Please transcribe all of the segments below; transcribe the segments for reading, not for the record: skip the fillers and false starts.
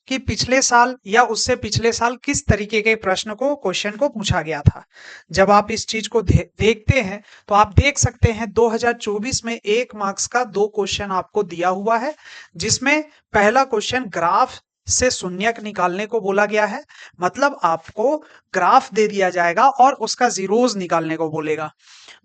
कि पिछले साल या उससे पिछले साल किस तरीके के प्रश्न को क्वेश्चन को पूछा गया था। जब आप इस चीज को देखते हैं तो आप देख सकते हैं 2024 में 1 मार्क्स का 2 क्वेश्चन आपको दिया हुआ है, जिसमें पहला क्वेश्चन ग्राफ से शून्यक निकालने को बोला गया है। मतलब आपको ग्राफ दे दिया जाएगा और उसका जीरोस निकालने को बोलेगा।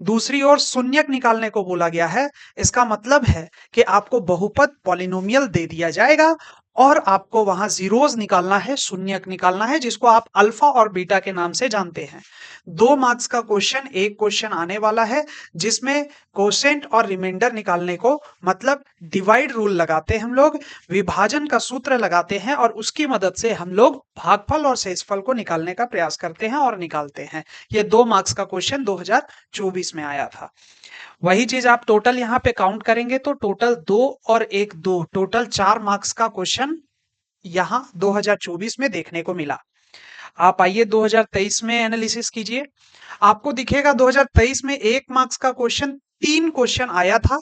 दूसरी ओर शून्यक निकालने को बोला गया है। इसका मतलब है कि आपको बहुपद पॉलिनोमियल दे दिया जाएगा और आपको वहां जीरोस निकालना है, शून्यक निकालना है, जिसको आप अल्फा और बीटा के नाम से जानते हैं। 2 मार्क्स का क्वेश्चन, एक क्वेश्चन आने वाला है जिसमें कोसेंट और रिमाइंडर निकालने को, मतलब डिवाइड रूल लगाते हैं हम लोग, विभाजन का सूत्र लगाते हैं और उसकी मदद से हम लोग भागफल और शेषफल को निकालने का प्रयास करते हैं और निकालते हैं। ये 2 मार्क्स का क्वेश्चन 2024 में आया था। वही चीज आप टोटल यहाँ पे काउंट करेंगे तो टोटल 2 और 1 2, टोटल 4 मार्क्स का क्वेश्चन यहाँ 2024 में देखने को मिला। आप आइए 2023 में एनालिसिस कीजिए। आपको दिखेगा 2023 में 1 मार्क्स का क्वेश्चन 3 क्वेश्चन आया था।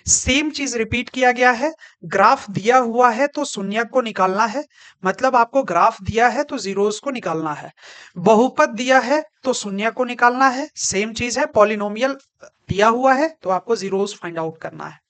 सेम चीज रिपीट किया गया है। ग्राफ दिया हुआ है तो शून्यक को निकालना है, मतलब आपको ग्राफ दिया है तो जीरोस को निकालना है। बहुपद दिया है तो शून्यक को निकालना है, सेम चीज है। पॉलिनोमियल दिया हुआ है तो आपको जीरोस फाइंड आउट करना है।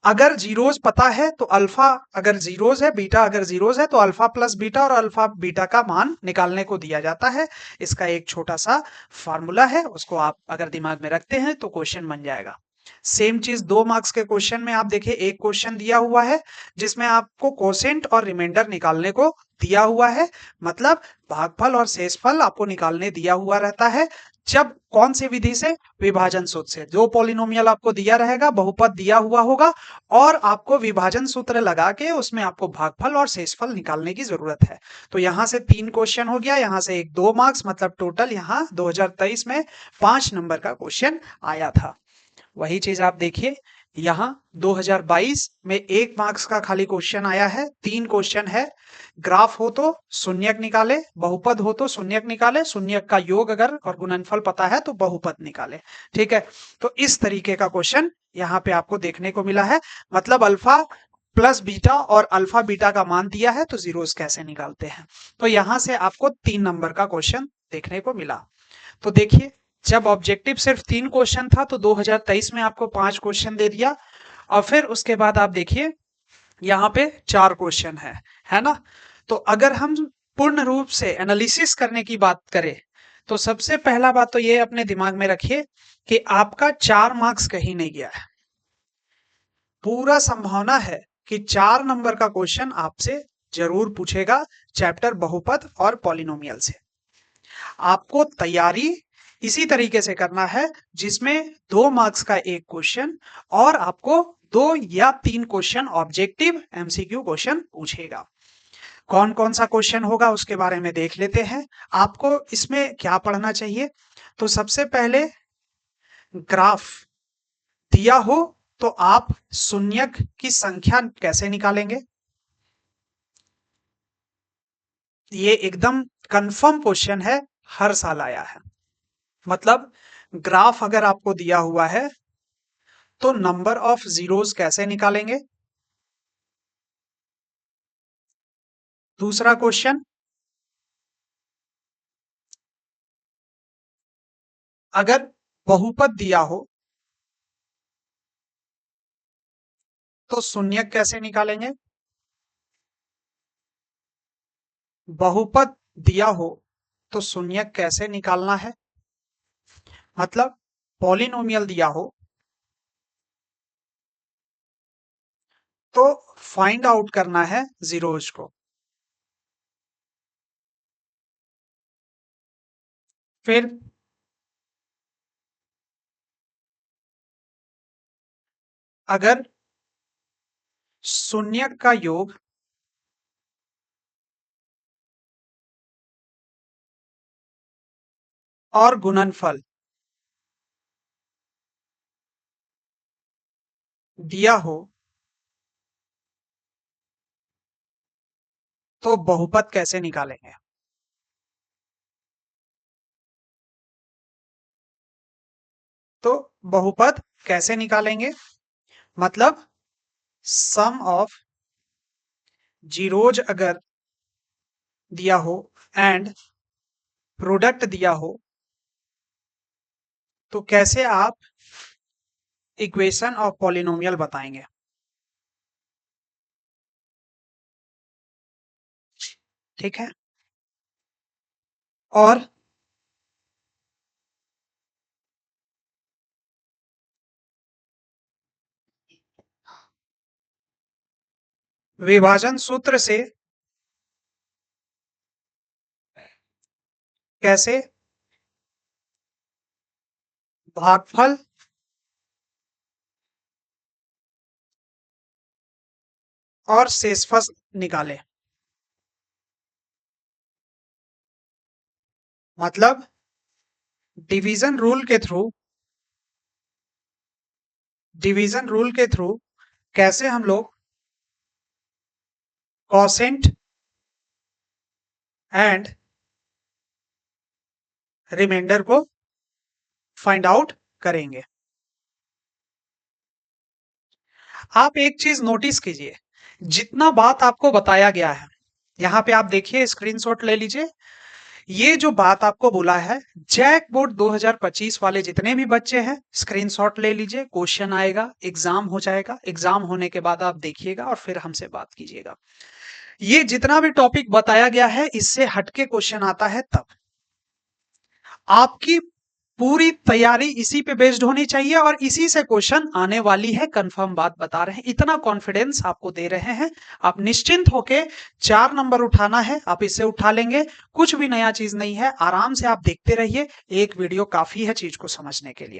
अगर जीरोस पता है तो अल्फा अगर जीरोस है, बीटा अगर जीरोस है तो अल्फा प्लस बीटा और अल्फा बीटा का मान निकालने को दिया जाता है। इसका एक छोटा सा फार्मूला है, उसको आप अगर दिमाग में रखते हैं तो क्वेश्चन बन जाएगा। सेम चीज 2 मार्क्स के क्वेश्चन में आप देखिए, एक क्वेश्चन दिया हुआ है जिसमें आपको कोसेंट और रिमाइंडर निकालने को दिया हुआ है, मतलब भागफल और शेषफल आपको निकालने दिया हुआ रहता है। जब कौन सी विधि से? विभाजन सूत्र से। जो पॉलिनोमियल आपको दिया रहेगा, बहुपद दिया हुआ होगा और आपको विभाजन सूत्र लगा के उसमें आपको भागफल और शेषफल निकालने की जरूरत है। तो यहां से 3 क्वेश्चन हो गया, यहां से एक 2 मार्क्स, मतलब टोटल यहां 2023 में 5 नंबर का क्वेश्चन आया था। वही चीज आप देखिए यहाँ 2022 में 1 मार्क्स का खाली क्वेश्चन आया है। 3 क्वेश्चन है। ग्राफ हो तो शून्यक निकाले, बहुपद हो तो शून्यक निकाले, शून्यक का योग अगर और गुणनफल पता है तो बहुपद निकाले। ठीक है, तो इस तरीके का क्वेश्चन यहाँ पे आपको देखने को मिला है। मतलब अल्फा प्लस बीटा और अल्फा बीटा का मान दिया है तो जीरोस कैसे निकालते हैं। तो यहां से आपको 3 नंबर का क्वेश्चन देखने को मिला। तो देखिए, जब ऑब्जेक्टिव सिर्फ 3 क्वेश्चन था तो 2023 में आपको 5 क्वेश्चन दे दिया और फिर उसके बाद आप देखिए यहाँ पे 4 क्वेश्चन है ना। तो अगर हम पूर्ण रूप से एनालिसिस करने की बात करें तो सबसे पहला बात तो ये अपने दिमाग में रखिए कि आपका 4 मार्क्स कहीं नहीं गया है। पूरा संभावना है कि 4 नंबर का क्वेश्चन आपसे जरूर पूछेगा चैप्टर बहुपद और पॉलिनोमियल से। आपको तैयारी इसी तरीके से करना है जिसमें 2 मार्क्स का एक क्वेश्चन और आपको 2 या 3 क्वेश्चन ऑब्जेक्टिव एमसीक्यू क्वेश्चन पूछेगा। कौन कौन सा क्वेश्चन होगा उसके बारे में देख लेते हैं। आपको इसमें क्या पढ़ना चाहिए? तो सबसे पहले ग्राफ दिया हो तो आप शून्यक की संख्या कैसे निकालेंगे, ये एकदम कंफर्म क्वेश्चन है, हर साल आया है। मतलब ग्राफ अगर आपको दिया हुआ है तो नंबर ऑफ जीरोस कैसे निकालेंगे। दूसरा क्वेश्चन, अगर बहुपद दिया हो तो शून्यक कैसे निकालेंगे। बहुपद दिया हो तो शून्यक कैसे निकालना है। मतलब पॉलिनोमियल दिया हो तो फाइंड आउट करना है जीरोस को। फिर अगर शून्यक का योग और गुणनफल दिया हो तो बहुपद कैसे निकालेंगे। तो बहुपद कैसे निकालेंगे, मतलब सम ऑफ जीरोज अगर दिया हो एंड प्रोडक्ट दिया हो तो कैसे आप इक्वेशन ऑफ पॉलिनोमियल बताएंगे। ठीक है। और विभाजन सूत्र से कैसे भागफल और शेषफल निकाले। मतलब डिवीजन रूल के थ्रू कैसे हम लोग कॉसेंट एंड रिमाइंडर को फाइंड आउट करेंगे। आप एक चीज नोटिस कीजिए, जितना बात आपको बताया गया है, यहाँ पे आप देखिए, स्क्रीनशॉट ले लीजिए। ये जो बात आपको बोला है, जैक बोर्ड 2025 वाले जितने भी बच्चे हैं स्क्रीनशॉट ले लीजिए, क्वेश्चन आएगा, एग्जाम हो जाएगा, एग्जाम होने के बाद आप देखिएगा और फिर हमसे बात कीजिएगा। ये जितना भी टॉपिक बताया गया है इससे हटके क्वेश्चन आता है तब आपकी पूरी तैयारी इसी पे बेस्ड होनी चाहिए और इसी से क्वेश्चन आने वाली है, कंफर्म बात बता रहे हैं, इतना कॉन्फिडेंस आपको दे रहे हैं। आप निश्चिंत होके 4 नंबर उठाना है, आप इससे उठा लेंगे, कुछ भी नया चीज नहीं है, आराम से आप देखते रहिए, एक वीडियो काफी है चीज को समझने के लिए।